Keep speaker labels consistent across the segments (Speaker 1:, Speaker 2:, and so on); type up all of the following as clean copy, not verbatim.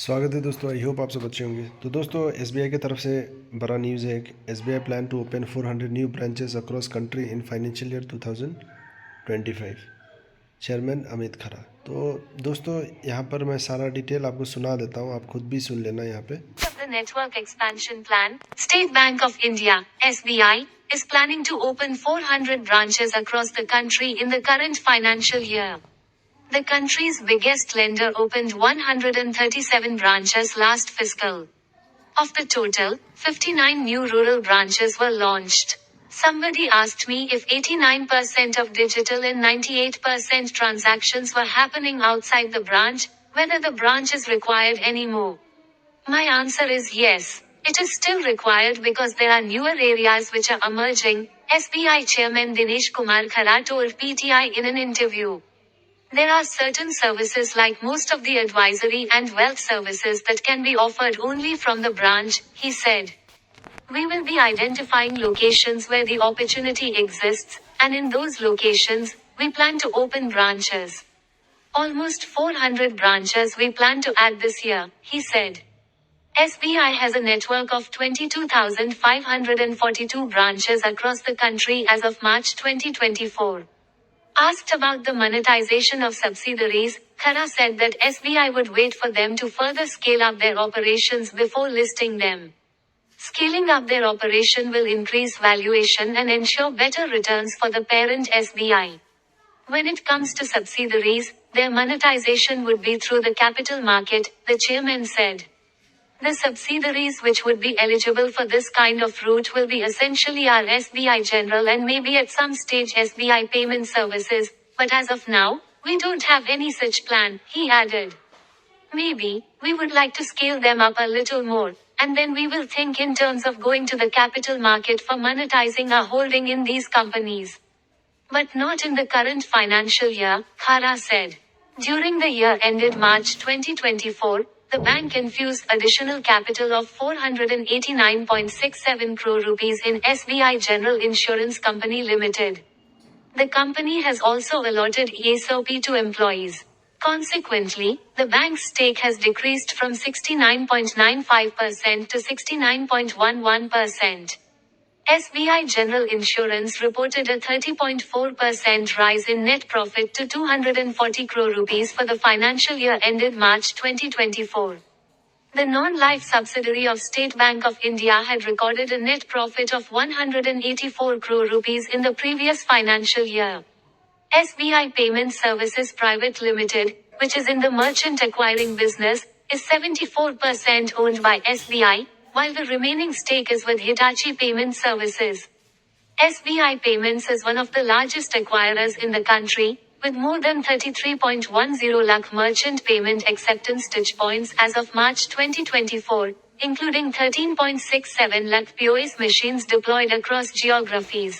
Speaker 1: स्वागत है दोस्तों। आई होप आप सब अच्छे होंगे। तो दोस्तों एसबीआई की तरफ से बड़ा न्यूज़ है कि SBI plan to open 400 new branches across country in financial year 2025। Chairman Amit Khara. तो दोस्तों यहाँ पर मैं सारा डिटेल आपको सुना देता हूँ, आप खुद भी सुन लेना यहाँ पे।
Speaker 2: The network expansion plan, State Bank of India (SBI) is planning to open 400 branches across the country in the current financial year. The country's biggest lender opened 137 branches last fiscal. Of the total, 59 new rural branches were launched. Somebody asked me if 89% of digital and 98% transactions were happening outside the branch, whether the branch is required anymore. My answer is yes. It is still required because there are newer areas which are emerging, SBI Chairman Dinesh Kumar Khara told PTI in an interview. There are certain services like most of the advisory and wealth services that can be offered only from the branch, he said. We will be identifying locations where the opportunity exists, and in those locations, we plan to open branches. Almost 400 branches we plan to add this year, he said. SBI has a network of 22,542 branches across the country as of March 2024. Asked about the monetization of subsidiaries, Khara said that SBI would wait for them to further scale up their operations before listing them. Scaling up their operation will increase valuation and ensure better returns for the parent SBI. When it comes to subsidiaries, their monetization would be through the capital market, the chairman said. The subsidiaries which would be eligible for this kind of route will be essentially our SBI General and maybe at some stage SBI Payment Services, but as of now, we don't have any such plan, he added. Maybe, we would like to scale them up a little more, and then we will think in terms of going to the capital market for monetizing our holding in these companies. But not in the current financial year, Khara said. During the year ended March 2024, the bank infused additional capital of 489.67 crore rupees in SBI General Insurance Company Limited. The company has also allotted ESOP to employees. Consequently, the bank's stake has decreased from 69.95% to 69.11%. SBI General Insurance reported a 30.4% rise in net profit to 240 crore rupees for the financial year ended March 2024. The non-life subsidiary of State Bank of India had recorded a net profit of 184 crore rupees in the previous financial year. SBI Payment Services Private Limited, which is in the merchant acquiring business, is 74% owned by SBI, while the remaining stake is with Hitachi Payment Services. SBI Payments is one of the largest acquirers in the country, with more than 33.10 lakh merchant payment acceptance touchpoints as of March 2024, including 13.67 lakh POS machines deployed across geographies.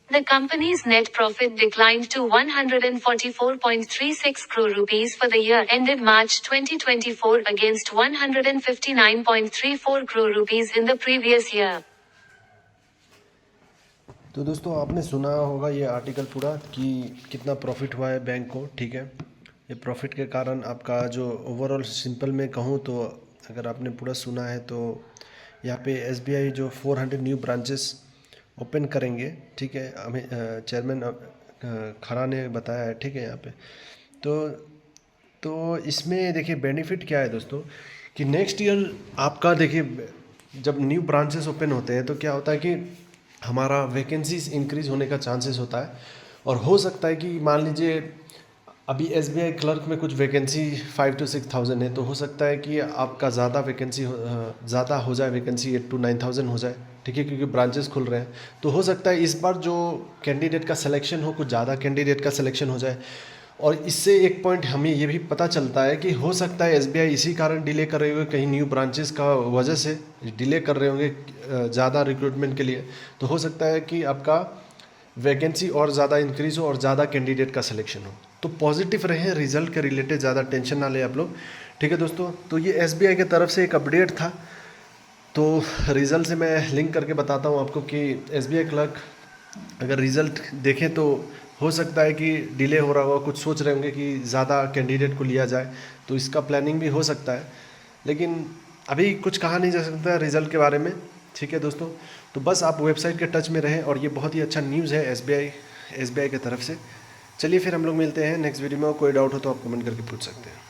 Speaker 2: The company's net profit declined to 144.36 crore rupees for the year ended March 2024 against 159.34 crore rupees in the previous year.
Speaker 1: तो दोस्तों आपने सुना होगा ये article पूरा कि कितना profit हुआ है बैंक को, ठीक है। ये प्रॉफिट के कारण आपका जो ओवरऑल सिंपल में कहूँ तो अगर आपने पूरा सुना है तो यहाँ पे एसबीआई जो 400 न्यू ब्रांचेस ओपन करेंगे, ठीक है। हमें चेयरमैन खरा ने बताया है, ठीक है। यहाँ पे तो इसमें देखिए बेनिफिट क्या है दोस्तों कि नेक्स्ट ईयर आपका देखिए जब न्यू ब्रांचेस ओपन होते हैं तो क्या होता है कि हमारा वैकेंसीज इंक्रीज़ होने का चांसेस होता है। और हो सकता है कि मान लीजिए अभी एसबीआई क्लर्क में कुछ वैकेंसी 5 to 6,000 है, तो हो सकता है कि आपका ज़्यादा हो जाए, वैकेंसी 8 to 9,000 हो जाए, ठीक है, क्योंकि ब्रांचेस खुल रहे हैं। तो हो सकता है इस बार जो कैंडिडेट का सिलेक्शन हो, कुछ ज़्यादा कैंडिडेट का सिलेक्शन हो जाए। और इससे एक पॉइंट हमें ये भी पता चलता है कि हो सकता है एसबीआई इसी कारण डिले कर रहे होंगे, कहीं न्यू ब्रांचेस का वजह से डिले कर रहे होंगे ज़्यादा रिक्रूटमेंट के लिए। तो हो सकता है कि आपका वैकेंसी और ज़्यादा इंक्रीज़ हो और ज़्यादा कैंडिडेट का सिलेक्शन हो। तो पॉजिटिव रहे, रिजल्ट के रिलेटेड ज़्यादा टेंशन ना ले आप लोग, ठीक है दोस्तों। तो ये एसबीआई की तरफ से एक अपडेट था। तो रिज़ल्ट से मैं लिंक करके बताता हूँ आपको कि एसबीआई क्लर्क अगर रिज़ल्ट देखें तो हो सकता है कि डिले हो रहा होगा, कुछ सोच रहे होंगे कि ज़्यादा कैंडिडेट को लिया जाए, तो इसका प्लानिंग भी हो सकता है। लेकिन अभी कुछ कहा नहीं जा सकता रिज़ल्ट के बारे में। ठीक है दोस्तों, तो बस आप वेबसाइट के टच में रहें और ये बहुत ही अच्छा न्यूज़ है एसबीआई की तरफ से। चलिए फिर हम लोग मिलते हैं नेक्स्ट वीडियो में, और कोई डाउट हो तो आप कमेंट करके पूछ सकते हैं।